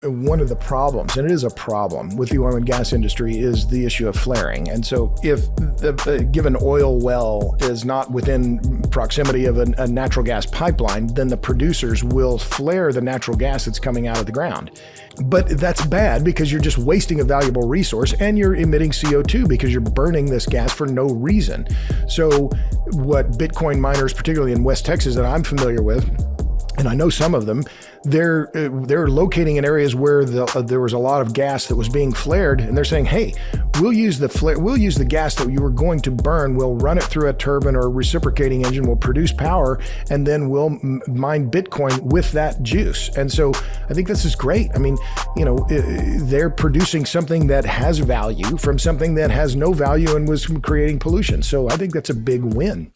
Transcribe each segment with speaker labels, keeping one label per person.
Speaker 1: One of the problems, and it is a problem with the oil and gas industry, is the issue of flaring. And so if the given oil well is not within proximity of a natural gas pipeline, then the producers will flare the natural gas that's coming out of the ground. But that's bad because you're just wasting a valuable resource and you're emitting CO2 because you're burning this gas for no reason. So what Bitcoin miners, particularly in West Texas that I'm familiar with, and I know some of them, they're locating in areas where there was a lot of gas that was being flared, and they're saying, "Hey, we'll use the gas that you were going to burn. We'll run it through a turbine or a reciprocating engine. We'll produce power, and then we'll mine Bitcoin with that juice." And so I think this is great. I mean, they're producing something that has value from something that has no value and was creating pollution. So I think that's a big win.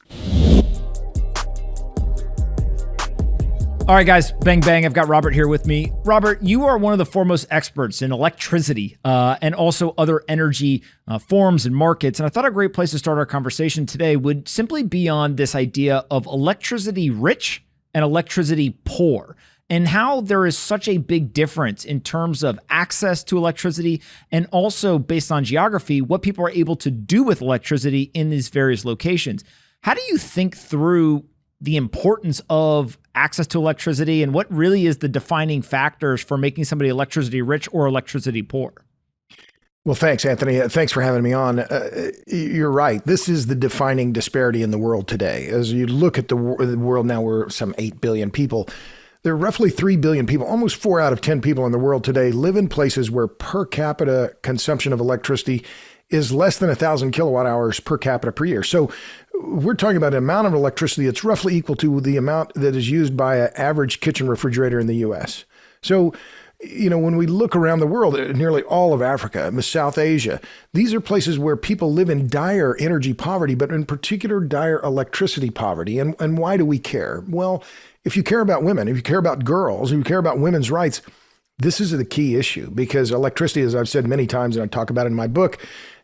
Speaker 2: All right, guys, bang, bang. I've got Robert here with me. Robert, you are one of the foremost experts in electricity and also other energy forms and markets. And I thought a great place to start our conversation today would simply be on this idea of electricity rich and electricity poor, and how there is such a big difference in terms of access to electricity and also based on geography, what people are able to do with electricity in these various locations. How do you think through the importance of access to electricity and what really is the defining factors for making somebody electricity rich or electricity poor?
Speaker 1: Well, thanks, Anthony. Thanks for having me on. You're right. This is the defining disparity in the world today. As you look at the world now, we're some 8 billion people. There are roughly 3 billion people, almost 4 out of 10 people in the world today live in places where per capita consumption of electricity is less than 1,000 kilowatt hours per capita per year. So we're talking about an amount of electricity that's roughly equal to the amount that is used by an average kitchen refrigerator in the US. So, when we look around the world, nearly all of Africa, South Asia, these are places where people live in dire energy poverty, but in particular dire electricity poverty. And why do we care? Well, if you care about women, if you care about girls, if you care about women's rights, this is the key issue, because electricity, as I've said many times, and I talk about it in my book,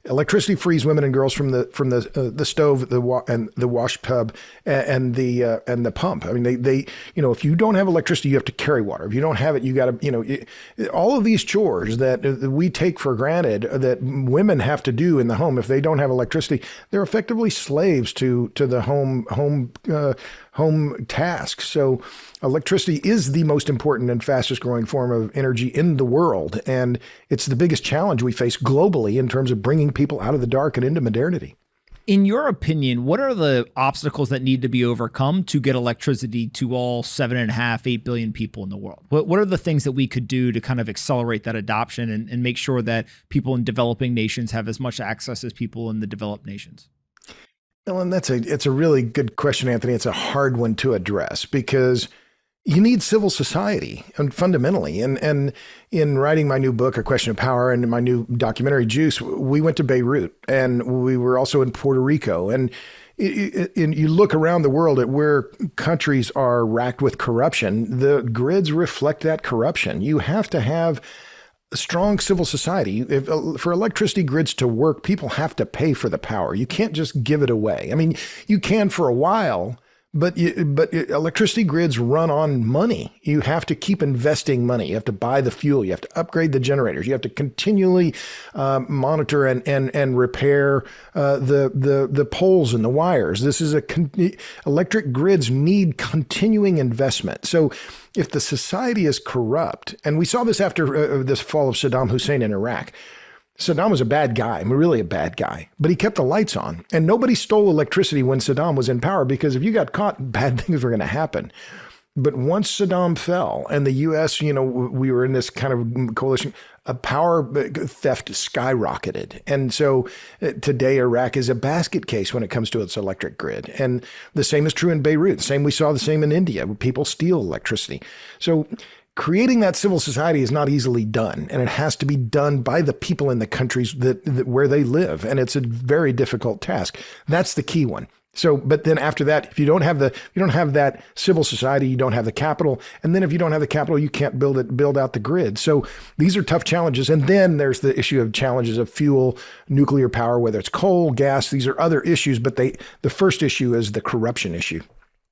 Speaker 1: electricity frees women and girls from the stove, the wash tub, and the pump. I mean, they if you don't have electricity, you have to carry water. If you don't have it, you got to all of these chores that we take for granted that women have to do in the home. If they don't have electricity, they're effectively slaves to the home tasks. So electricity is the most important and fastest growing form of energy in the world. And it's the biggest challenge we face globally in terms of bringing people out of the dark and into modernity.
Speaker 2: In your opinion, what are the obstacles that need to be overcome to get electricity to all 7.5, 8 billion people in the world? What are the things that we could do to kind of accelerate that adoption and make sure that people in developing nations have as much access as people in the developed nations?
Speaker 1: Well, and it's a really good question, Anthony. It's a hard one to address because you need civil society, and fundamentally. And in writing my new book, A Question of Power, and my new documentary, Juice, we went to Beirut, and we were also in Puerto Rico. And you look around the world at where countries are racked with corruption, the grids reflect that corruption. You have to have a strong civil society. For electricity grids to work, people have to pay for the power. You can't just give it away. I mean, you can for a while, but electricity grids run on money. You have to keep investing money. You have to buy the fuel. You have to upgrade the generators. You have to continually monitor and repair the poles and the wires. This is electric grids need continuing investment. So if the society is corrupt, and we saw this after this fall of Saddam Hussein in Iraq. Saddam was a bad guy, really a bad guy, but he kept the lights on. And nobody stole electricity when Saddam was in power, because if you got caught, bad things were going to happen. But once Saddam fell and the U.S., we were in this kind of coalition, power theft skyrocketed. And so today Iraq is a basket case when it comes to its electric grid. And the same is true in Beirut. We saw the same in India, where people steal electricity. So creating that civil society is not easily done, and it has to be done by the people in the countries that where they live. And it's a very difficult task. That's the key one. So, but then after that, if you don't have that civil society, you don't have the capital. And then if you don't have the capital, you can't build out the grid. So these are tough challenges. And then there's the issue of challenges of fuel, nuclear power, whether it's coal, gas, these are other issues. But the first issue is the corruption issue.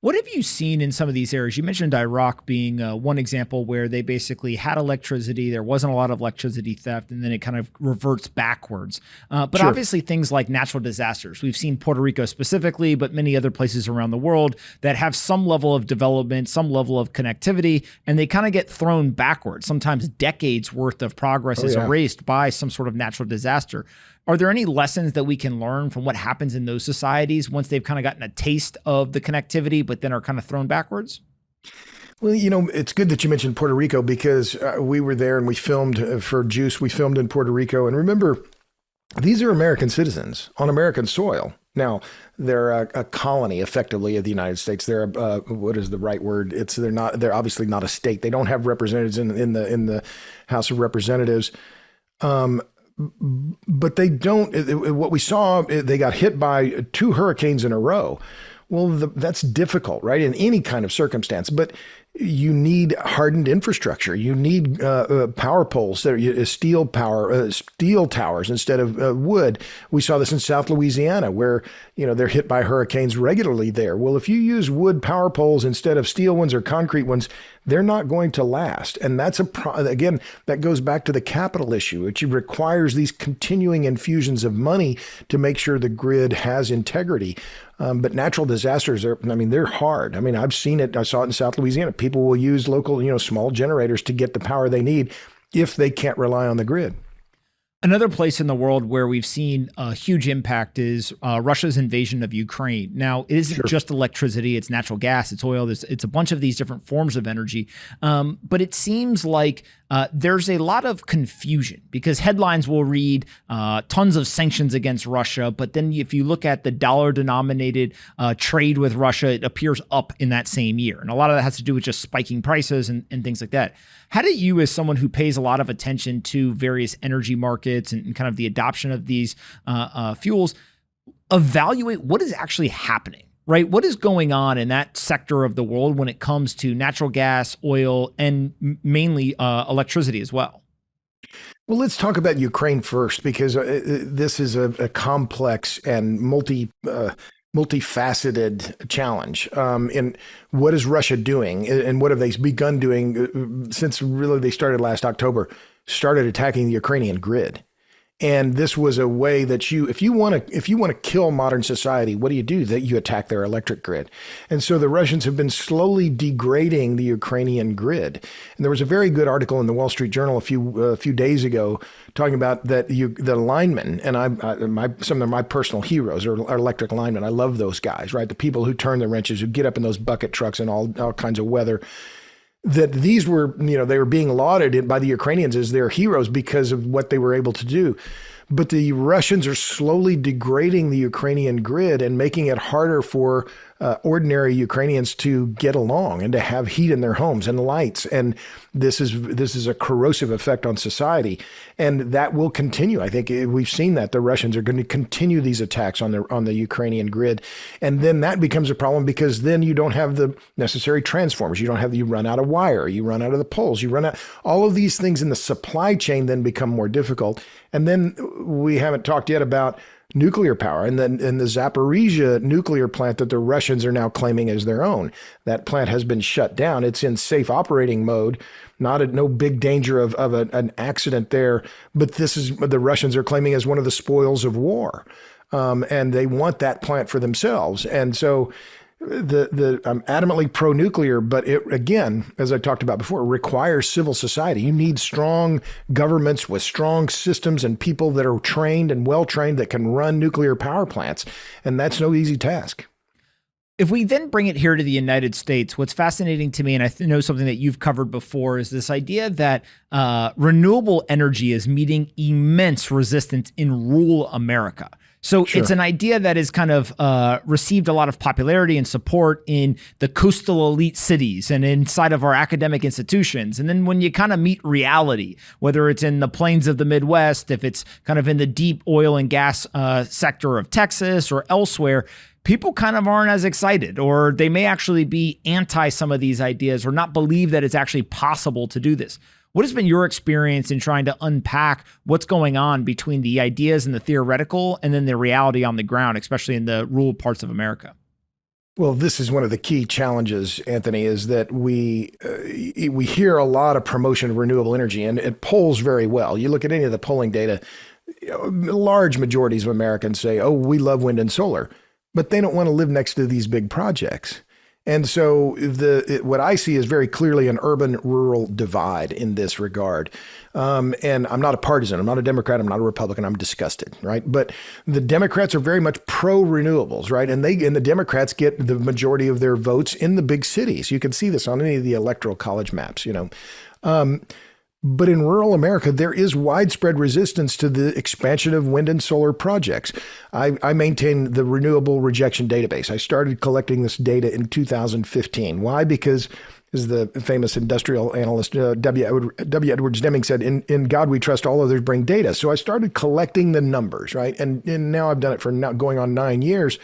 Speaker 2: What have you seen in some of these areas? You mentioned Iraq being one example where they basically had electricity. There wasn't a lot of electricity theft, and then it kind of reverts backwards. But
Speaker 1: Sure.
Speaker 2: obviously things like natural disasters. We've seen Puerto Rico specifically, but many other places around the world that have some level of development, some level of connectivity, and they kind of get thrown backwards. Sometimes decades worth of progress is erased by some sort of natural disaster. Are there any lessons that we can learn from what happens in those societies once they've kind of gotten a taste of the connectivity, but then are kind of thrown backwards?
Speaker 1: Well, it's good that you mentioned Puerto Rico because we were there and we filmed for Juice. We filmed in Puerto Rico. And remember, these are American citizens on American soil. Now, they're a colony, effectively, of the United States. They're what is the right word? They're obviously not a state. They don't have representatives in the House of Representatives. But they don't. What we saw, they got hit by 2 hurricanes in a row. Well, that's difficult, right? In any kind of circumstance. But you need hardened infrastructure. You need power poles that are steel towers instead of wood. We saw this in South Louisiana, where they're hit by hurricanes regularly there. Well, if you use wood power poles instead of steel ones or concrete ones, they're not going to last. And that's again, that goes back to the capital issue, which requires these continuing infusions of money to make sure the grid has integrity. But natural disasters they're hard. I've seen it. I saw it in South Louisiana. People will use local, small generators to get the power they need if they can't rely on the grid.
Speaker 2: Another place in the world where we've seen a huge impact is Russia's invasion of Ukraine. Now, it isn't just electricity, it's natural gas, it's oil, it's a bunch of these different forms of energy. But it seems like there's a lot of confusion because headlines will read tons of sanctions against Russia. But then if you look at the dollar-denominated trade with Russia, it appears up in that same year. And a lot of that has to do with just spiking prices and things like that. How do you, as someone who pays a lot of attention to various energy markets and kind of the adoption of these fuels, evaluate what is actually happening, right? What is going on in that sector of the world when it comes to natural gas, oil, and mainly electricity as well?
Speaker 1: Well, let's talk about Ukraine first, because this is a complex and multifaceted challenge. And what is Russia doing, and what have they begun doing since really they started last October? Started attacking the Ukrainian grid. And this was a way that if you want to kill modern society, what do? That you attack their electric grid. And so the Russians have been slowly degrading the Ukrainian grid. And there was a very good article in the Wall Street Journal a few days ago talking about that the linemen, and some of my personal heroes are electric linemen. I love those guys, right? The people who turn the wrenches, who get up in those bucket trucks in all kinds of weather. That these were, they were being lauded by the Ukrainians as their heroes because of what they were able to do. But the Russians are slowly degrading the Ukrainian grid and making it harder for ordinary Ukrainians to get along and to have heat in their homes and lights. And this is a corrosive effect on society. And that will continue. I think we've seen that the Russians are going to continue these attacks on the Ukrainian grid. And then that becomes a problem because then you don't have the necessary transformers. You run out of wire, you run out of the poles, you run out, all of these things in the supply chain then become more difficult. And then we haven't talked yet about nuclear power and then the Zaporizhia nuclear plant that the Russians are now claiming as their own. That plant has been shut down. It's in safe operating mode, no big danger of an accident there. But this is what the Russians are claiming as one of the spoils of war. And they want that plant for themselves. And so I'm adamantly pro-nuclear, but it, again, as I talked about before, requires civil society. You need strong governments with strong systems and people that are trained and well-trained that can run nuclear power plants. And that's no easy task.
Speaker 2: If we then bring it here to the United States, what's fascinating to me, and I know something that you've covered before, is this idea that renewable energy is meeting immense resistance in rural America. So It's an idea that has kind of received a lot of popularity and support in the coastal elite cities and inside of our academic institutions. And then when you kind of meet reality, whether it's in the plains of the Midwest, if it's kind of in the deep oil and gas sector of Texas or elsewhere, people kind of aren't as excited, or they may actually be anti some of these ideas or not believe that it's actually possible to do this. What has been your experience in trying to unpack what's going on between the ideas and the theoretical and then the reality on the ground, especially in the rural parts of America?
Speaker 1: Well, this is one of the key challenges, Anthony, is that we hear a lot of promotion of renewable energy, and it polls very well. You look at any of the polling data, large majorities of Americans say, oh, we love wind and solar, but they don't want to live next to these big projects. And so what I see is very clearly an urban-rural divide in this regard. And I'm not a partisan. I'm not a Democrat. I'm not a Republican. I'm disgusted, right? But the Democrats are very much pro-renewables, right? And the Democrats get the majority of their votes in the big cities. You can see this on any of the electoral college maps, But in rural America, there is widespread resistance to the expansion of wind and solar projects. I maintain the renewable rejection database. I started collecting this data in 2015. Why? Because, as the famous industrial analyst W. Edwards Deming said, in God we trust, all others bring data. So I started collecting the numbers, right? And now I've done it for now going on 9 years.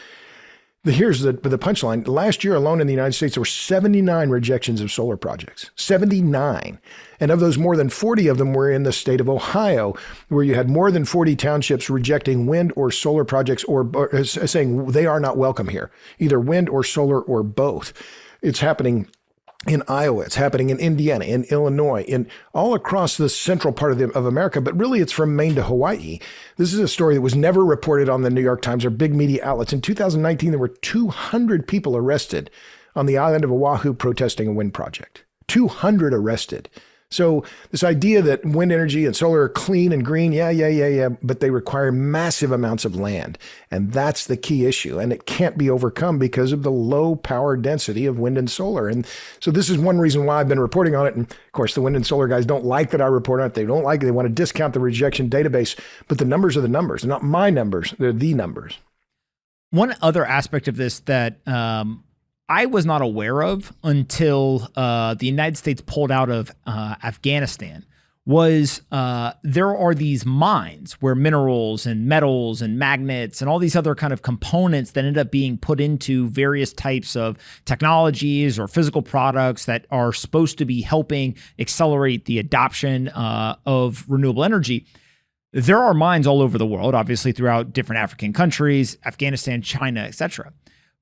Speaker 1: Here's the punchline. Last year alone in the United States, there were 79 rejections of solar projects. 79. And of those, more than 40 of them were in the state of Ohio, where you had more than 40 townships rejecting wind or solar projects or saying they are not welcome here, either wind or solar or both. It's happening in Iowa, it's happening in Indiana, in Illinois, in all across the central part of America, but really it's from Maine to Hawaii. This is a story that was never reported on the New York Times or big media outlets. In 2019, there were 200 people arrested on the island of Oahu protesting a wind project. 200 arrested. So this idea that wind energy and solar are clean and green, yeah, but they require massive amounts of land. And that's the key issue. And it can't be overcome because of the low power density of wind and solar. And so this is one reason why I've been reporting on it. And of course, the wind and solar guys don't like that I report on it. They don't like it. They want to discount the rejection database. But the numbers are the numbers. They're not my numbers. They're the numbers.
Speaker 2: One other aspect of this that I was not aware of until the United States pulled out of Afghanistan was there are these mines where minerals and metals and magnets and all these other kind of components that end up being put into various types of technologies or physical products that are supposed to be helping accelerate the adoption of renewable energy. There are mines all over the world, obviously throughout different African countries, Afghanistan, China, etc.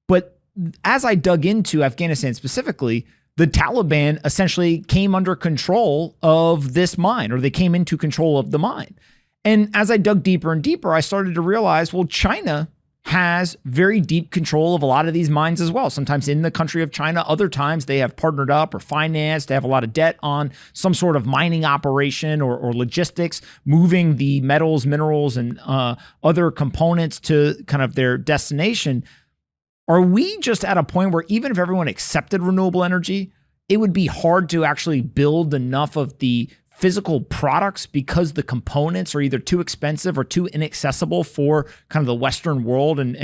Speaker 2: But as I dug into Afghanistan specifically, the Taliban essentially came under control of this mine, or they came into control of the mine. And as I dug deeper and deeper, I started to realize, well, China has very deep control of a lot of these mines as well. Sometimes in the country of China, other times they have partnered up or financed, they have a lot of debt on some sort of mining operation or logistics, moving the metals, minerals, and other components to kind of their destination. Are we just at a point where even if everyone accepted renewable energy, it would be hard to actually build enough of the physical products because the components are either too expensive or too inaccessible for kind of the Western world and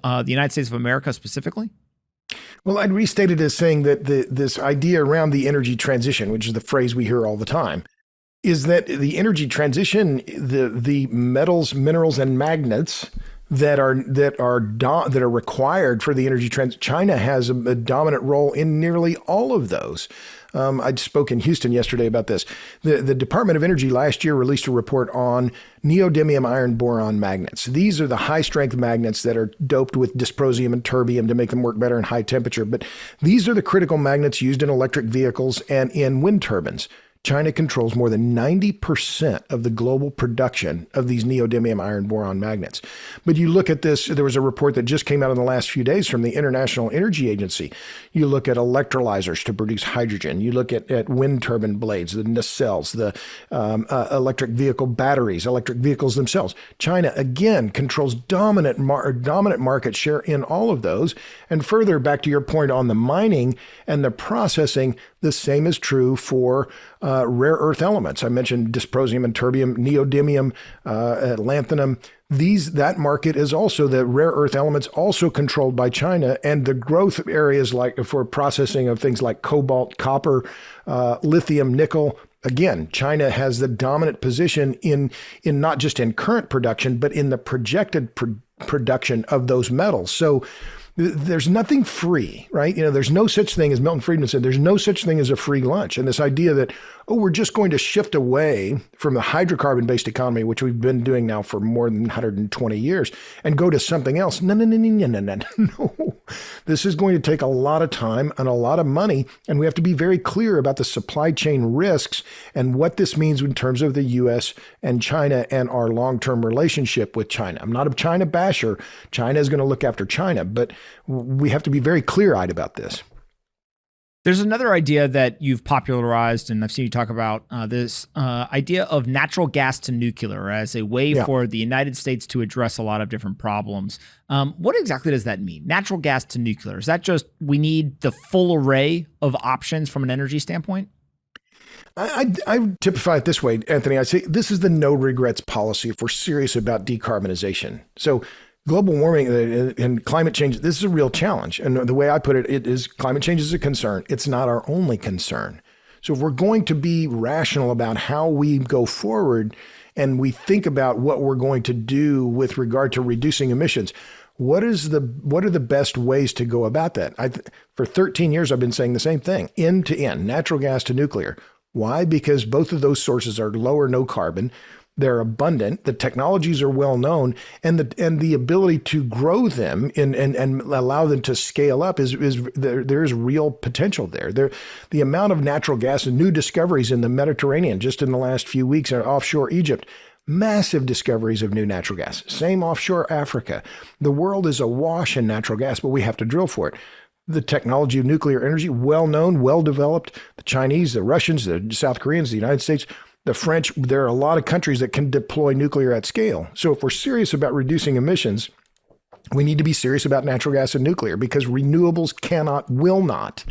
Speaker 2: the United States of America specifically?
Speaker 1: Well, I'd restate it as saying that this idea around the energy transition, which is the phrase we hear all the time, is that the energy transition, the metals, minerals, and magnets that are required for the energy transition. China has a dominant role in nearly all of those. I spoke in Houston yesterday about this. The Department of Energy last year released a report on neodymium iron boron magnets. These are the high-strength magnets that are doped with dysprosium and terbium to make them work better in high temperature. But these are the critical magnets used in electric vehicles and in wind turbines. China controls more than 90% of the global production of these neodymium iron boron magnets. But you look at this, there was a report that just came out in the last few days from the International Energy Agency. You look at electrolyzers to produce hydrogen. You look at wind turbine blades, the nacelles, the electric vehicle batteries, electric vehicles themselves. China, again, controls dominant market share in all of those. And further, back to your point on the mining and the processing, the same is true for rare earth elements. I mentioned dysprosium and terbium, neodymium, lanthanum. That market is also, the rare earth elements, also controlled by China, and the growth areas like for processing of things like cobalt, copper, lithium, nickel. Again, China has the dominant position in not just in current production, but in the projected production of those metals. So there's nothing free, right? There's no such thing, as Milton Friedman said, there's no such thing as a free lunch. And this idea that, we're just going to shift away from the hydrocarbon-based economy, which we've been doing now for more than 120 years, and go to something else. No. This is going to take a lot of time and a lot of money, and we have to be very clear about the supply chain risks and what this means in terms of the U.S. and China and our long-term relationship with China. I'm not a China basher. China is going to look after China, but we have to be very clear-eyed about this.
Speaker 2: There's another idea that you've popularized, and I've seen you talk about this idea of natural gas to nuclear as a way for the United States to address a lot of different problems. What exactly does that mean? Natural gas to nuclear? Is that just we need the full array of options from an energy standpoint?
Speaker 1: I typify it this way, Anthony. I say this is the no regrets policy if we're serious about decarbonization. So global warming and climate change, this is a real challenge. And the way I put it, it is climate change is a concern. It's not our only concern. So if we're going to be rational about how we go forward and we think about what we're going to do with regard to reducing emissions, what are the best ways to go about that? For 13 years, I've been saying the same thing, end to end, natural gas to nuclear. Why? Because both of those sources are low or no carbon. They're abundant. The technologies are well known, and the ability to grow them and allow them to scale up is there is real potential there. The amount of natural gas and new discoveries in the Mediterranean just in the last few weeks are offshore Egypt. Massive discoveries of new natural gas. Same offshore Africa. The world is awash in natural gas, but we have to drill for it. The technology of nuclear energy, well known, well developed. The Chinese, the Russians, the South Koreans, the United States, the French, there are a lot of countries that can deploy nuclear at scale. So if we're serious about reducing emissions, we need to be serious about natural gas and nuclear because renewables will not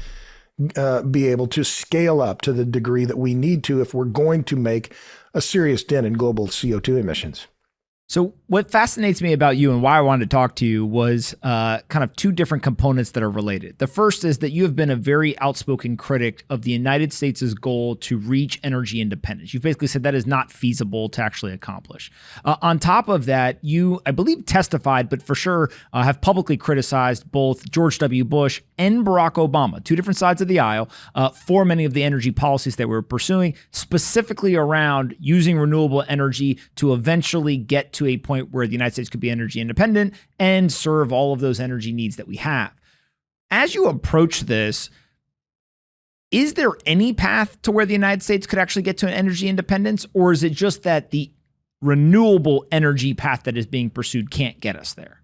Speaker 1: be able to scale up to the degree that we need to if we're going to make a serious dent in global CO2 emissions.
Speaker 2: So what fascinates me about you and why I wanted to talk to you was kind of two different components that are related. The first is that you have been a very outspoken critic of the United States' goal to reach energy independence. You've basically said that is not feasible to actually accomplish. On top of that, you, I believe, testified, but for sure have publicly criticized both George W. Bush and Barack Obama, two different sides of the aisle, for many of the energy policies that we're pursuing, specifically around using renewable energy to eventually get to a point where the United States could be energy independent and serve all of those energy needs that we have. As you approach this, is there any path to where the United States could actually get to an energy independence, or is it just that the renewable energy path that is being pursued can't get us there?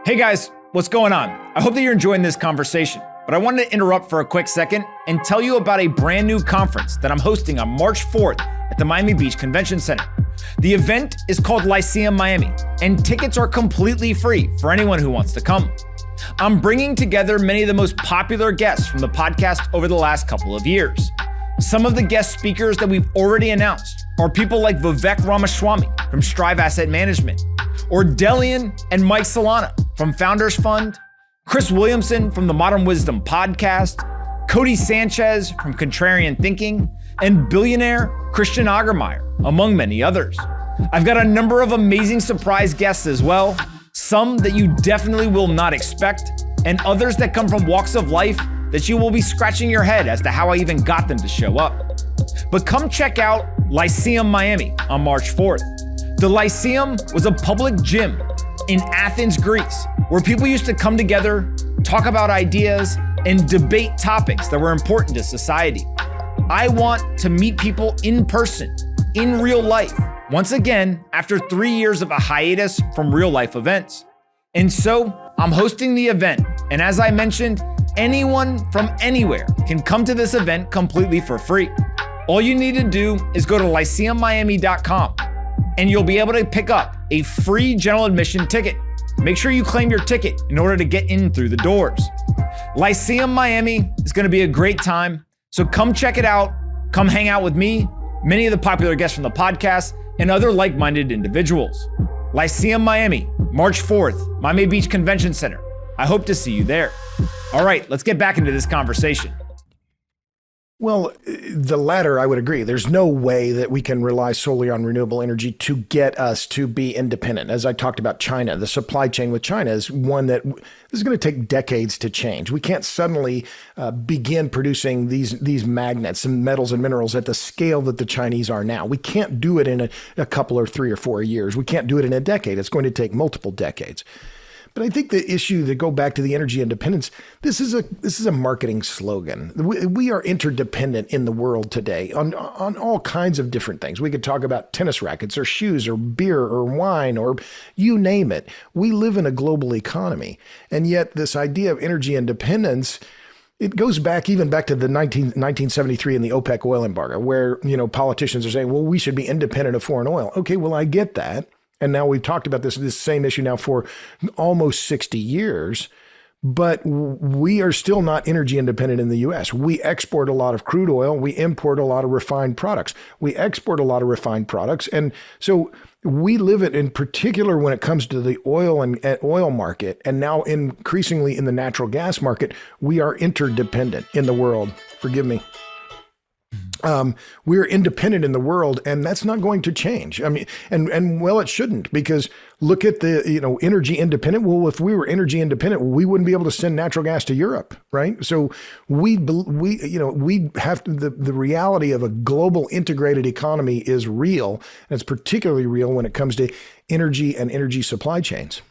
Speaker 2: Hey guys, what's going on? I hope that you're enjoying this conversation, but I wanted to interrupt for a quick second and tell you about a brand new conference that I'm hosting on March 4th at the Miami Beach Convention Center. The event is called LYCEUM Miami, and tickets are completely free for anyone who wants to come. I'm bringing together many of the most popular guests from the podcast over the last couple of years. Some of the guest speakers that we've already announced are people like Vivek Ramaswamy from Strive Asset Management, or Delian and Mike Solana from Founders Fund, Chris Williamson from the Modern Wisdom podcast, Cody Sanchez from Contrarian Thinking, and billionaire Christian Augermeyer, among many others. I've got a number of amazing surprise guests as well, some that you definitely will not expect, and others that come from walks of life that you will be scratching your head as to how I even got them to show up. But come check out LYCEUM Miami on March 4th. The Lyceum was a public gym in Athens, Greece, where people used to come together, talk about ideas, and debate topics that were important to society. I want to meet people in person, in real life, once again, after 3 years of a hiatus from real life events. And so I'm hosting the event. And as I mentioned, anyone from anywhere can come to this event completely for free. All you need to do is go to lyceummiami.com and you'll be able to pick up a free general admission ticket. Make sure you claim your ticket in order to get in through the doors. LYCEUM Miami is going to be a great time. So come check it out. Come hang out with me, many of the popular guests from the podcast, and other like-minded individuals. LYCEUM Miami, March 4th, Miami Beach Convention Center. I hope to see you there. All right, let's get back into this conversation.
Speaker 1: Well, the latter, I would agree. There's no way that we can rely solely on renewable energy to get us to be independent. As I talked about China, the supply chain with China is one that is going to take decades to change. We can't suddenly begin producing these magnets and metals and minerals at the scale that the Chinese are now. We can't do it in a couple or 3 or 4 years. We can't do it in a decade. It's going to take multiple decades. But I think the issue, to go back to the energy independence, this is a marketing slogan. We are interdependent in the world today on all kinds of different things. We could talk about tennis rackets or shoes or beer or wine or you name it. We live in a global economy. And yet this idea of energy independence, it goes back even back to the 1973 and the OPEC oil embargo, where, politicians are saying, well, we should be independent of foreign oil. Okay, well, I get that. And now we've talked about this same issue now for almost 60 years, but we are still not energy independent in the U.S. We export a lot of crude oil. We import a lot of refined products. We export a lot of refined products. And so we live it, in particular when it comes to the oil and oil market, and now increasingly in the natural gas market, we are interdependent in the world. Forgive me. We're independent in the world, and that's not going to change. I mean, and well, it shouldn't, because look at the, energy independent. Well, if we were energy independent, we wouldn't be able to send natural gas to Europe, right? So we have to, the reality of a global integrated economy is real, and it's particularly real when it comes to energy and energy supply chains.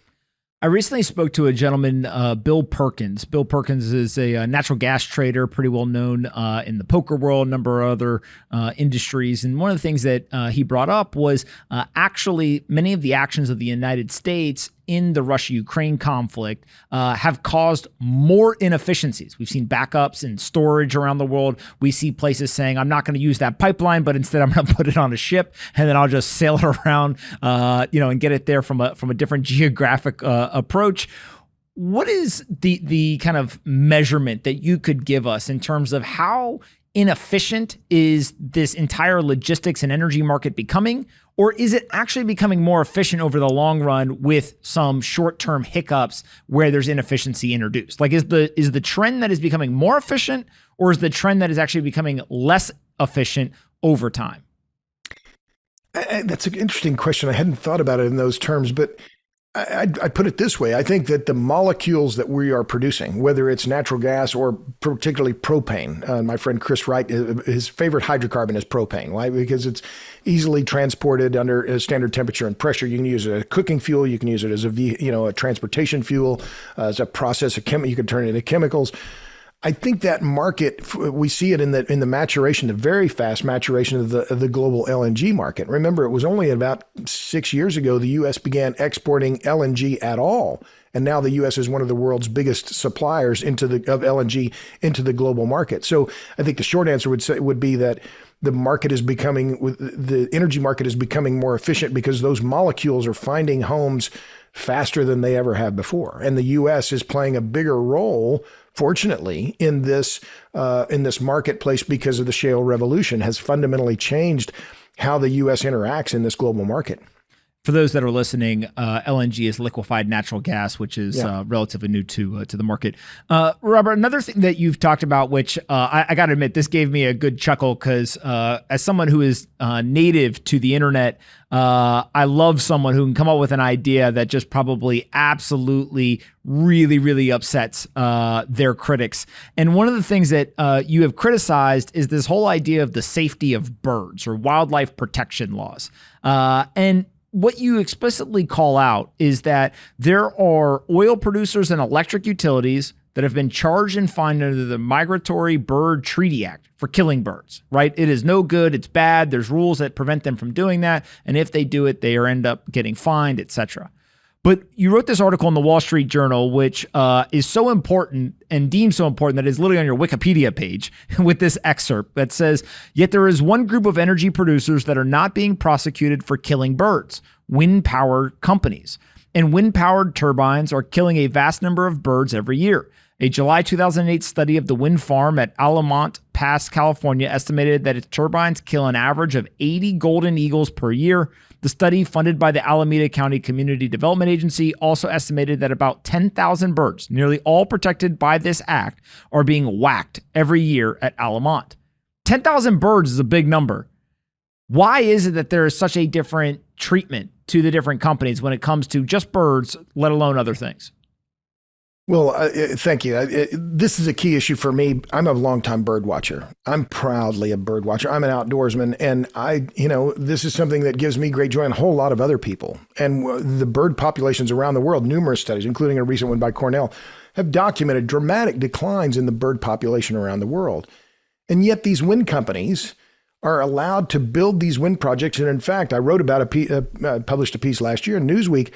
Speaker 2: I recently spoke to a gentleman, Bill Perkins. Bill Perkins is a natural gas trader, pretty well known in the poker world, a number of other industries. And one of the things that he brought up was actually many of the actions of the United States in the Russia-Ukraine conflict have caused more inefficiencies. We've seen backups and storage around the world. We see places saying, I'm not going to use that pipeline, but instead I'm going to put it on a ship, and then I'll just sail it around, and get it there from a different geographic approach. What is the kind of measurement that you could give us in terms of how inefficient is this entire logistics and energy market becoming? Or is it actually becoming more efficient over the long run with some short-term hiccups where there's inefficiency introduced? Like, is the trend that is becoming more efficient, or is the trend that is actually becoming less efficient over time?
Speaker 1: That's an interesting question. I hadn't thought about it in those terms, but I'd put it this way. I think that the molecules that we are producing, whether it's natural gas or particularly propane, my friend Chris Wright, his favorite hydrocarbon is propane. Why? Because it's easily transported under a standard temperature and pressure. You can use it as a cooking fuel. You can use it as a transportation fuel, as a process of you can turn it into chemicals. I think that market, we see it in the maturation, the very fast maturation of the global LNG market. Remember, it was only about 6 years ago the U.S. began exporting LNG at all, and now the U.S. is one of the world's biggest suppliers of LNG into the global market. So I think the short answer would be that the energy market is becoming more efficient because those molecules are finding homes faster than they ever have before, and the U.S. is playing a bigger role, fortunately, in this marketplace, because of the shale revolution has fundamentally changed how the U.S. interacts in this global market.
Speaker 2: For those that are listening, LNG is liquefied natural gas, which is relatively new to the market. Robert, another thing that you've talked about, which I got to admit, this gave me a good chuckle because as someone who is native to the internet, I love someone who can come up with an idea that just probably absolutely really, really upsets their critics. And one of the things that you have criticized is this whole idea of the safety of birds or wildlife protection laws. And what you explicitly call out is that there are oil producers and electric utilities that have been charged and fined under the Migratory Bird Treaty Act for killing birds, right? It is no good. It's bad. There's rules that prevent them from doing that. And if they do it, they end up getting fined, etc. But you wrote this article in the Wall Street Journal, which is so important and deemed so important that it's literally on your Wikipedia page with this excerpt that says, yet there is one group of energy producers that are not being prosecuted for killing birds: wind power companies. And wind-powered turbines are killing a vast number of birds every year. A July 2008 study of the wind farm at Alamo Pass, California, estimated that its turbines kill an average of 80 golden eagles per year. The study, funded by the Alameda County Community Development Agency, also estimated that about 10,000 birds, nearly all protected by this act, are being whacked every year at Alamo. 10,000 birds is a big number. Why is it that there is such a different treatment to the different companies when it comes to just birds, let alone other things?
Speaker 1: Well, thank you. This is a key issue for me. I'm a longtime bird watcher. I'm proudly a bird watcher. I'm an outdoorsman, and this is something that gives me great joy and a whole lot of other people. And the bird populations around the world, numerous studies, including a recent one by Cornell, have documented dramatic declines in the bird population around the world. And yet these wind companies are allowed to build these wind projects. And in fact, I wrote about published a piece last year in Newsweek.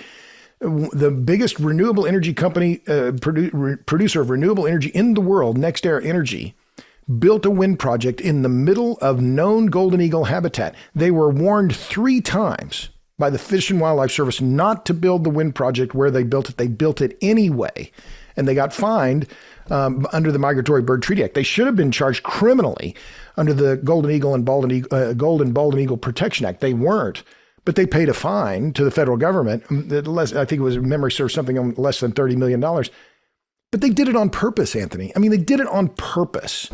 Speaker 1: The biggest renewable energy company, producer of renewable energy in the world, NextEra Energy, built a wind project in the middle of known golden eagle habitat. They were warned 3 times by the Fish and Wildlife Service not to build the wind project where they built it. They built it anyway, and they got fined under the Migratory Bird Treaty Act. They should have been charged criminally under the Golden Eagle and Golden Bald Eagle Protection Act. They weren't. But they paid a fine to the federal government. I think it was, memory serves, something on less than $30 million. But they did it on purpose, Anthony. I mean, they did it on purpose.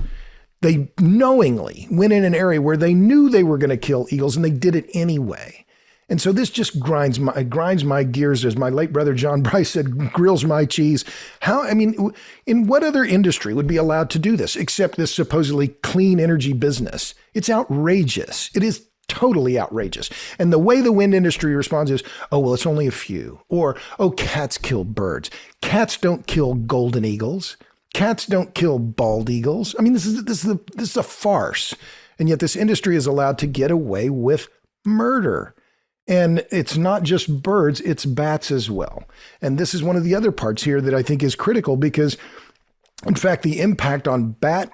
Speaker 1: They knowingly went in an area where they knew they were going to kill eagles, and they did it anyway. And so this just grinds my gears, as my late brother John Bryce said, grills my cheese. In what other industry would be allowed to do this except this supposedly clean energy business? It's outrageous. It is totally outrageous. And the way the wind industry responds is, oh, well, it's only a few. Or, oh, cats kill birds. Cats don't kill golden eagles. Cats don't kill bald eagles. I mean, this is a farce. And yet this industry is allowed to get away with murder. And it's not just birds, it's bats as well. And this is one of the other parts here that I think is critical, because in fact, the impact on bat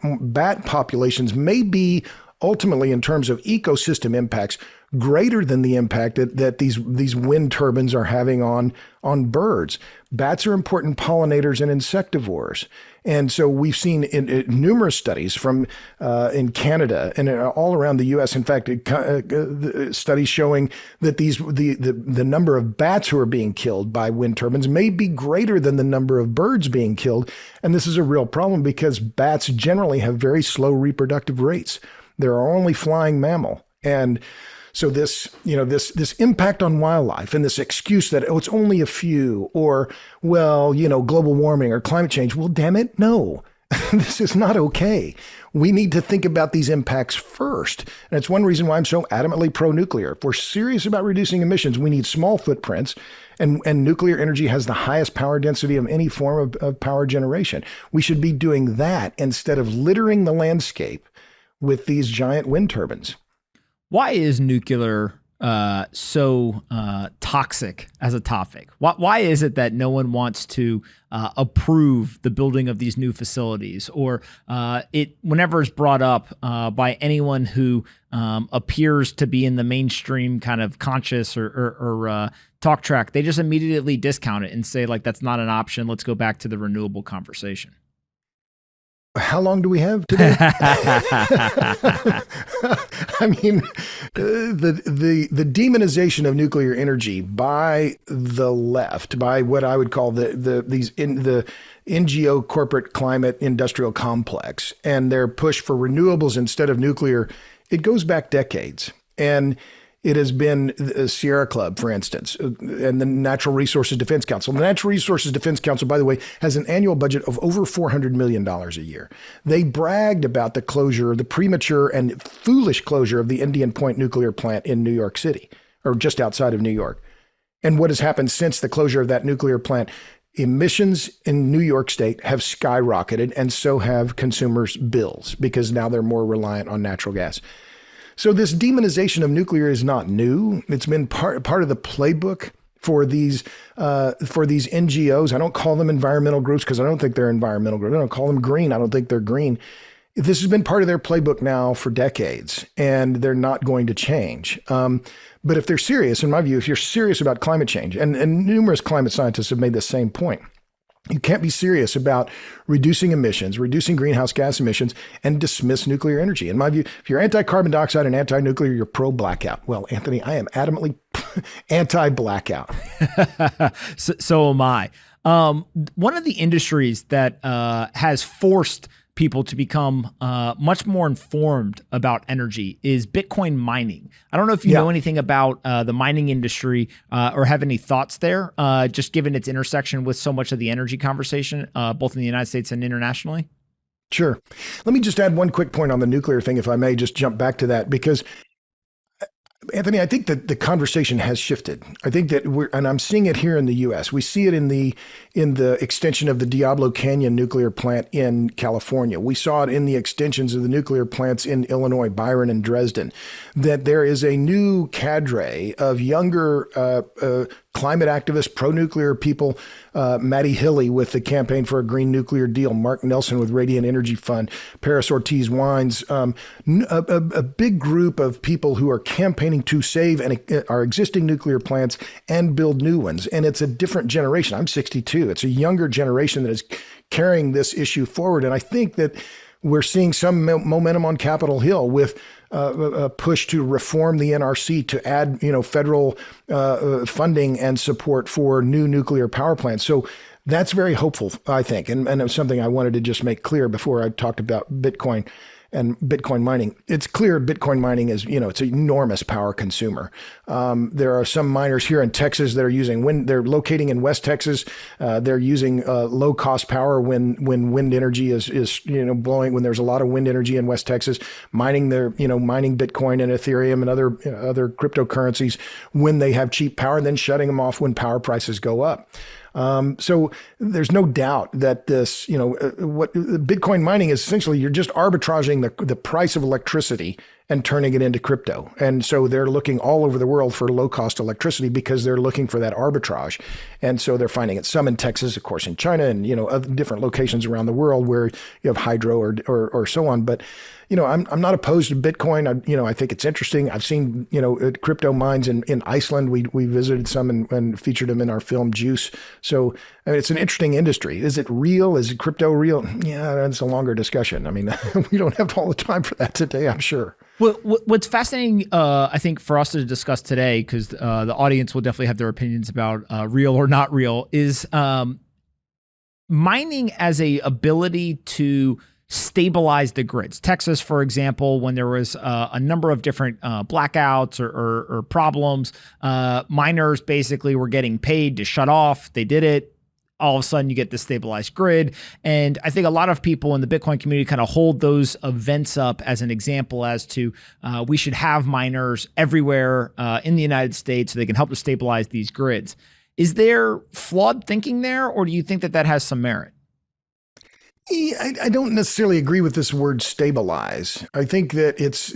Speaker 1: populations may be ultimately, in terms of ecosystem impacts, greater than the impact that these wind turbines are having on birds. Bats are important pollinators and insectivores. And so we've seen in numerous studies from in Canada and all around the U.S. In fact, studies showing that the number of bats who are being killed by wind turbines may be greater than the number of birds being killed. And this is a real problem because bats generally have very slow reproductive rates. They're our only flying mammal. And so this impact on wildlife and this excuse that, oh, it's only a few, or, well, global warming or climate change. Well, damn it, no. This is not okay. We need to think about these impacts first. And it's one reason why I'm so adamantly pro-nuclear. If we're serious about reducing emissions, we need small footprints, and nuclear energy has the highest power density of any form of power generation. We should be doing that instead of littering the landscape with these giant wind turbines.
Speaker 2: Why is nuclear so toxic as a topic? Why is it that no one wants to approve the building of these new facilities, or whenever it's brought up by anyone who appears to be in the mainstream kind of conscious or talk track, they just immediately discount it and say, like, that's not an option. Let's go back to the renewable conversation.
Speaker 1: How long do we have today? I mean, the demonization of nuclear energy by the left, by what I would call the NGO corporate climate industrial complex, and their push for renewables instead of nuclear, it goes back decades. And it has been the Sierra Club, for instance, and the Natural Resources Defense Council. The Natural Resources Defense Council, by the way, has an annual budget of over $400 million a year. They bragged about the premature and foolish closure of the Indian Point nuclear plant in New York City, or just outside of New York. And what has happened since the closure of that nuclear plant? Emissions in New York State have skyrocketed, and so have consumers' bills, because now they're more reliant on natural gas. So this demonization of nuclear is not new. It's been part of the playbook for these NGOs. I don't call them environmental groups because I don't think they're environmental groups. I don't call them green. I don't think they're green. This has been part of their playbook now for decades, and they're not going to change. But if they're serious, in my view, if you're serious about climate change, and numerous climate scientists have made the same point, you can't be serious about reducing emissions, reducing greenhouse gas emissions, and dismiss nuclear energy. In my view, if you're anti-carbon dioxide and anti-nuclear, you're pro-blackout. Well, Anthony, I am adamantly anti-blackout.
Speaker 2: So am I. One of the industries that has forced people to become much more informed about energy is Bitcoin mining. I don't know if you know anything about the mining industry or have any thoughts there, just given its intersection with so much of the energy conversation, both in the United States and internationally.
Speaker 1: Sure. Let me just add one quick point on the nuclear thing, if I may just jump back to that, because Anthony, I think that the conversation has shifted. I think that and I'm seeing it here in the U.S. We see it in the extension of the Diablo Canyon nuclear plant in California. We saw it in the extensions of the nuclear plants in Illinois, Byron and Dresden. That there is a new cadre of younger climate activists, pro-nuclear people, Matty Hilley with the Campaign for a Green Nuclear Deal, Mark Nelson with Radiant Energy Fund, Paris Ortiz Wines, a big group of people who are campaigning to save our existing nuclear plants and build new ones. And it's a different generation. I'm 62. It's a younger generation that is carrying this issue forward. And I think that we're seeing some momentum on Capitol Hill with a push to reform the NRC to add, federal funding and support for new nuclear power plants. So that's very hopeful, I think. And it's something I wanted to just make clear before I talked about Bitcoin and Bitcoin mining. It's clear Bitcoin mining is, it's an enormous power consumer. There are some miners here in Texas that are using wind. They're locating in West Texas. They're using low cost power when wind energy is blowing, when there's a lot of wind energy in West Texas, mining mining Bitcoin and Ethereum and other cryptocurrencies when they have cheap power, and then shutting them off when power prices go up. So there's no doubt that this, what Bitcoin mining is essentially, you're just arbitraging the price of electricity and turning it into crypto. And so they're looking all over the world for low cost electricity because they're looking for that arbitrage. And so they're finding it some in Texas, of course, in China and, other different locations around the world where you have hydro or so on. But, I'm not opposed to Bitcoin. I think it's interesting. I've seen, crypto mines in Iceland. We visited some and featured them in our film Juice. So it's an interesting industry. Is it real? Is crypto real? Yeah, it's a longer discussion. I mean, we don't have all the time for that today, I'm sure.
Speaker 2: Well, what's fascinating, I think, for us to discuss today, because the audience will definitely have their opinions about real or not real, is mining as a ability to stabilize the grids. Texas, for example, when there was a number of different blackouts or problems, miners basically were getting paid to shut off. They did it. All of a sudden you get the stabilized grid. And I think a lot of people in the Bitcoin community kind of hold those events up as an example as to we should have miners everywhere in the United States so they can help to stabilize these grids. Is there flawed thinking there, or do you think that has some merit?
Speaker 1: I don't necessarily agree with this word stabilize. I think that it's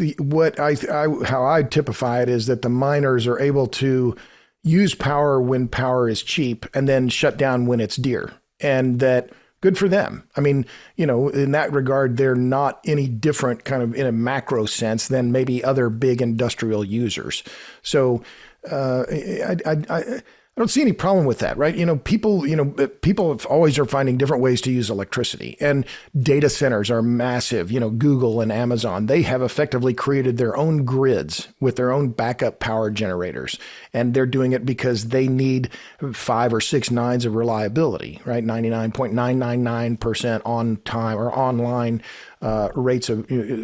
Speaker 1: how I typify it is that the miners are able to use power when power is cheap and then shut down when it's dear. And that good for them. I mean, in that regard, they're not any different kind of in a macro sense than maybe other big industrial users. So I don't see any problem with that, right? People always are finding different ways to use electricity, and data centers are massive. Google and Amazon, they have effectively created their own grids with their own backup power generators. And they're doing it because they need 5 or 6 nines of reliability, right? 99.999% on time or online rates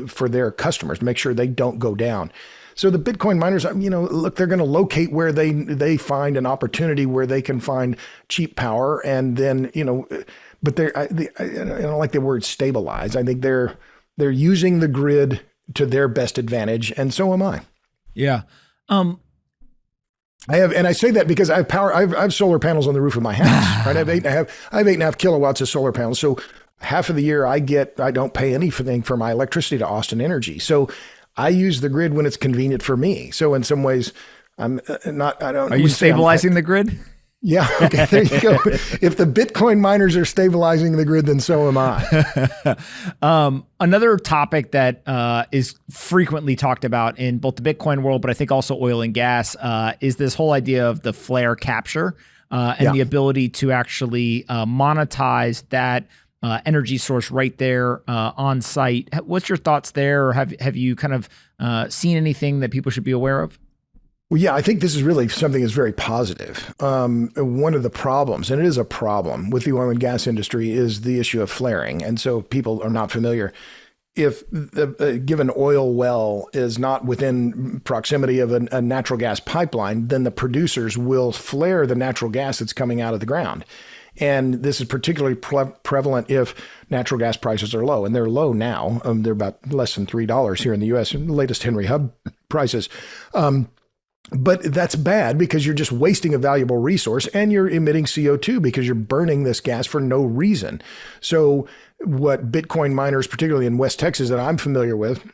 Speaker 1: for their customers to make sure they don't go down. So the Bitcoin miners, look, they're going to locate where they find an opportunity where they can find cheap power, and then but I don't like the word stabilize. I think they're using the grid to their best advantage, and so am I.
Speaker 2: Yeah.
Speaker 1: I say that because I have power. I have solar panels on the roof of my house. Right, I have 8.5 kilowatts of solar panels. So half of the year I don't pay anything for my electricity to Austin Energy. So I use the grid when it's convenient for me. So in some ways, I'm not. I don't.
Speaker 2: Are you stabilizing the grid?
Speaker 1: Yeah. Okay. There you go. If the Bitcoin miners are stabilizing the grid, then so am I.
Speaker 2: Another topic that is frequently talked about in both the Bitcoin world, but I think also oil and gas, is this whole idea of the flare capture and the ability to actually monetize that energy source right there on site. What's your thoughts there? Or have you kind of seen anything that people should be aware of?
Speaker 1: Well, yeah, I think this is really something that's very positive. One of the problems, and it is a problem with the oil and gas industry, is the issue of flaring. And so people are not familiar. If the given oil well is not within proximity of a natural gas pipeline, then the producers will flare the natural gas that's coming out of the ground. And this is particularly prevalent if natural gas prices are low, and they're low now. They're about less than $3 here in the U.S. in the latest Henry Hub prices. But that's bad because you're just wasting a valuable resource and you're emitting CO2 because you're burning this gas for no reason. So what Bitcoin miners, particularly in West Texas that I'm familiar with,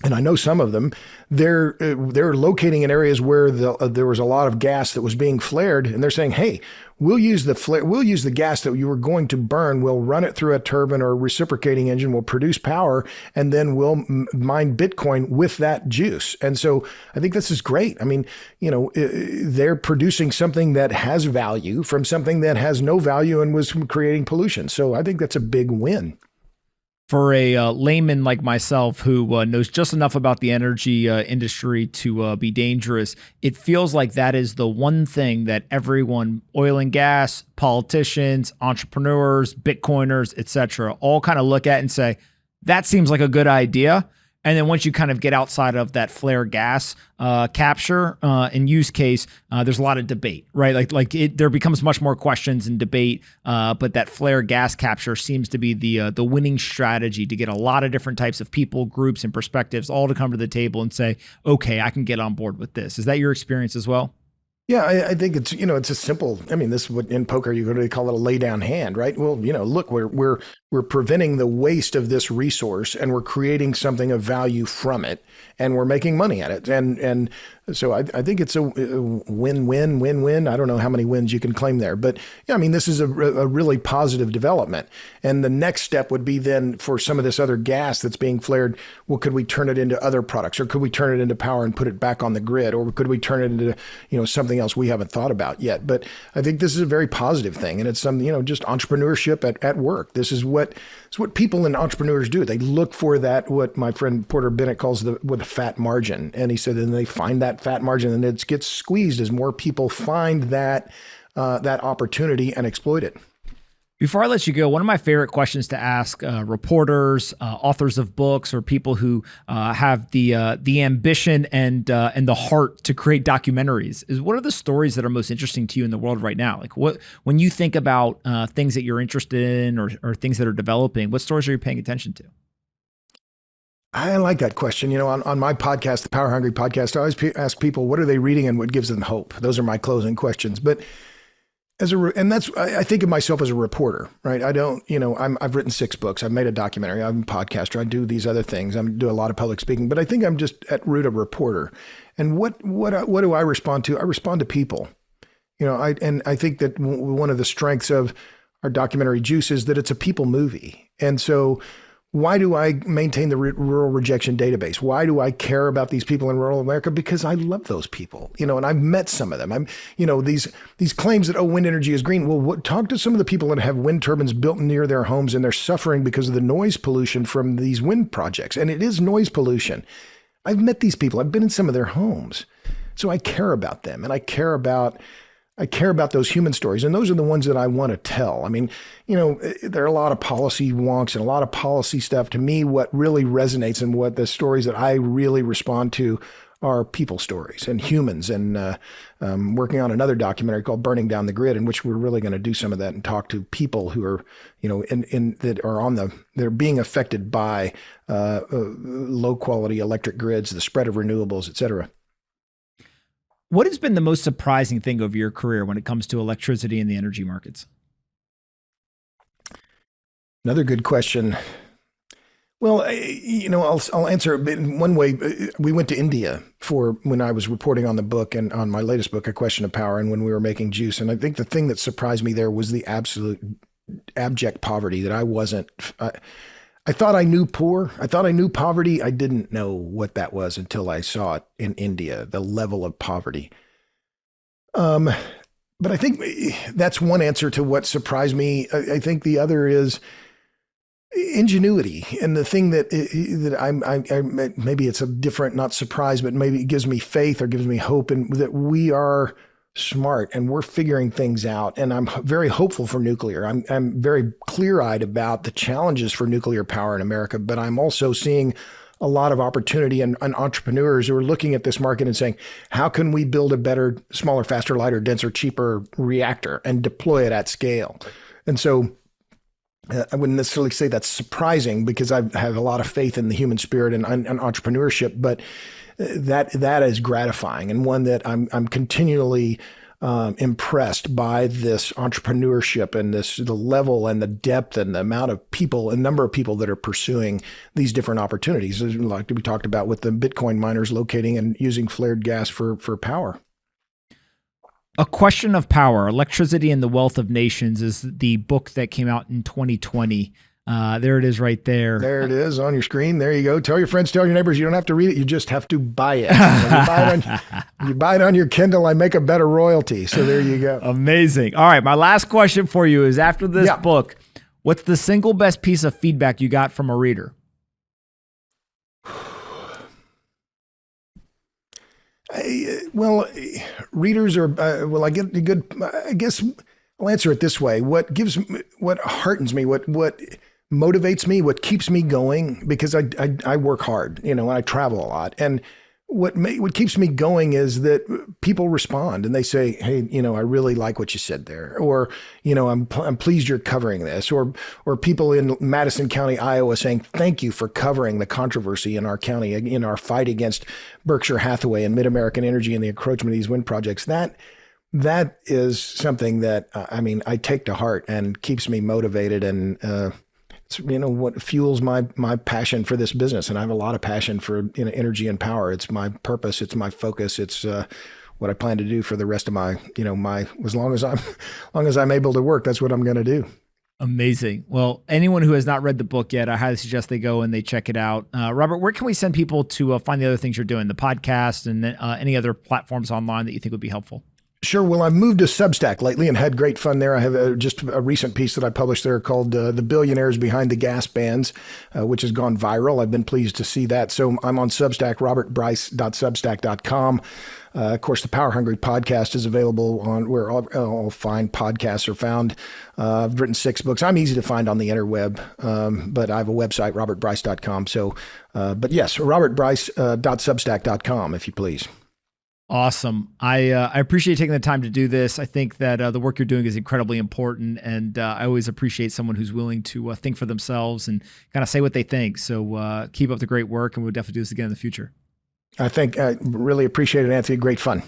Speaker 1: and I know some of them, they're locating in areas where there was a lot of gas that was being flared, and they're saying, "Hey, we'll use the gas that you were going to burn. We'll run it through a turbine or a reciprocating engine. We'll produce power, and then we'll mine Bitcoin with that juice." And so I think this is great. I mean, they're producing something that has value from something that has no value and was creating pollution. So I think that's a big win.
Speaker 2: For a layman like myself who knows just enough about the energy industry to be dangerous, it feels like that is the one thing that everyone, oil and gas, politicians, entrepreneurs, Bitcoiners, etc., all kind of look at and say, that seems like a good idea. And then once you kind of get outside of that flare gas capture and use case, there's a lot of debate, right? There becomes much more questions and debate. But that flare gas capture seems to be the winning strategy to get a lot of different types of people, groups, and perspectives all to come to the table and say, okay, I can get on board with this. Is that your experience as well?
Speaker 1: Yeah, I think it's it's a simple. I mean, this is what in poker you could call it a lay down hand, right? Well, look, we're preventing the waste of this resource, and we're creating something of value from it, and we're making money at it, and so I think it's a win-win. I don't know how many wins you can claim there, but yeah, I mean, this is a really positive development. And the next step would be then for some of this other gas that's being flared. Well, could we turn it into other products, or could we turn it into power and put it back on the grid, or could we turn it into something else we haven't thought about yet? But I think this is a very positive thing, and it's some just entrepreneurship at work. This is what people and entrepreneurs do. They look for that, what my friend Porter Bennett calls the fat margin, and he said, and they find that fat margin, and it gets squeezed as more people find that opportunity and exploit it.
Speaker 2: Before I let you go, one of my favorite questions to ask reporters, authors of books, or people who have the ambition and the heart to create documentaries is, what are the stories that are most interesting to you in the world right now? Like, when you think about things that you're interested in or things that are developing, what stories are you paying attention to?
Speaker 1: I like that question. On my podcast, the Power Hungry podcast, I always ask people, what are they reading and what gives them hope? Those are my closing questions. But I think of myself as a reporter, right? I don't, I've written 6 books. I've made a documentary. I'm a podcaster. I do these other things. I do a lot of public speaking, but I think I'm just at root a reporter. And what do I respond to? I respond to people. I think that one of the strengths of our documentary Juice is that it's a people movie. And so why do I maintain the rural rejection database? Why do I care about these people in rural America? Because I love those people, and I've met some of them. These claims that, wind energy is green. Well, talk to some of the people that have wind turbines built near their homes, and they're suffering because of the noise pollution from these wind projects. And it is noise pollution. I've met these people. I've been in some of their homes. So I care about them, and I care about those human stories, and those are the ones that I want to tell. I mean, there are a lot of policy wonks and a lot of policy stuff. To me, what really resonates and what the stories that I really respond to are people stories and humans. And working on another documentary called Burning Down the Grid, in which we're really going to do some of that and talk to people who are, they're being affected by low quality electric grids, the spread of renewables, et cetera.
Speaker 2: What has been the most surprising thing of your career when it comes to electricity and the energy markets?
Speaker 1: Another good question. Well, I'll answer it in one way. We went to India when I was reporting on the book and on my latest book, A Question of Power, and when we were making Juice. And I think the thing that surprised me there was the absolute abject poverty that I wasn't. I thought I knew poor. I thought I knew poverty. I didn't know what that was until I saw it in India, the level of poverty. But I think that's one answer to what surprised me. I think the other is ingenuity. And the thing that I maybe it's a different, not surprise, but maybe it gives me faith or gives me hope, and that we are smart and we're figuring things out. And I'm very hopeful for nuclear. I'm very clear-eyed about the challenges for nuclear power in America, but I'm also seeing a lot of opportunity and entrepreneurs who are looking at this market and saying, how can we build a better, smaller, faster, lighter, denser, cheaper reactor and deploy it at scale? And so I wouldn't necessarily say that's surprising, because I have a lot of faith in the human spirit and entrepreneurship, but that is gratifying, and one that I'm continually impressed by this entrepreneurship and the level and the depth and the amount of people and number of people that are pursuing these different opportunities, like we talked about with the Bitcoin miners locating and using flared gas for power.
Speaker 2: A Question of Power, Electricity and the Wealth of Nations is the book that came out in 2020. There it is right there.
Speaker 1: There it is on your screen. There you go. Tell your friends, tell your neighbors. You don't have to read it. You just have to buy it. You buy it on your Kindle, I make a better royalty. So there you go.
Speaker 2: Amazing. All right. My last question for you is, after this book, what's the single best piece of feedback you got from a reader?
Speaker 1: Readers are, I get a good, I guess I'll answer it this way. What heartens me, what motivates me, what keeps me going, because I work hard, and I travel a lot. And what keeps me going is that people respond and they say, hey, I really like what you said there, or, I'm pleased you're covering this, or people in Madison County, Iowa saying, thank you for covering the controversy in our county, in our fight against Berkshire Hathaway and Mid-American Energy and the encroachment of these wind projects. That is something that, I take to heart and keeps me motivated, and, it's, what fuels my passion for this business. And I have a lot of passion for energy and power. It's my purpose. It's my focus. It's what I plan to do for the rest of my as long as I'm able to work, that's what I'm going to do.
Speaker 2: Amazing. Well, anyone who has not read the book yet, I highly suggest they go and they check it out. Robert, where can we send people to find the other things you're doing, the podcast and any other platforms online that you think would be helpful?
Speaker 1: Sure. Well, I've moved to Substack lately and had great fun there. I have just a recent piece that I published there called The Billionaires Behind the Gas Bans, which has gone viral. I've been pleased to see that. So I'm on Substack, robertbryce.substack.com. Of course, the Power Hungry podcast is available on where all fine podcasts are found. I've written 6 books. I'm easy to find on the interweb, but I have a website, robertbryce.com. So, but yes, robertbryce.substack.com, if you please.
Speaker 2: Awesome. I appreciate taking the time to do this. I think that the work you're doing is incredibly important, and I always appreciate someone who's willing to think for themselves and kind of say what they think. So keep up the great work, and we'll definitely do this again in the future.
Speaker 1: I really appreciate it, Anthony. Great fun.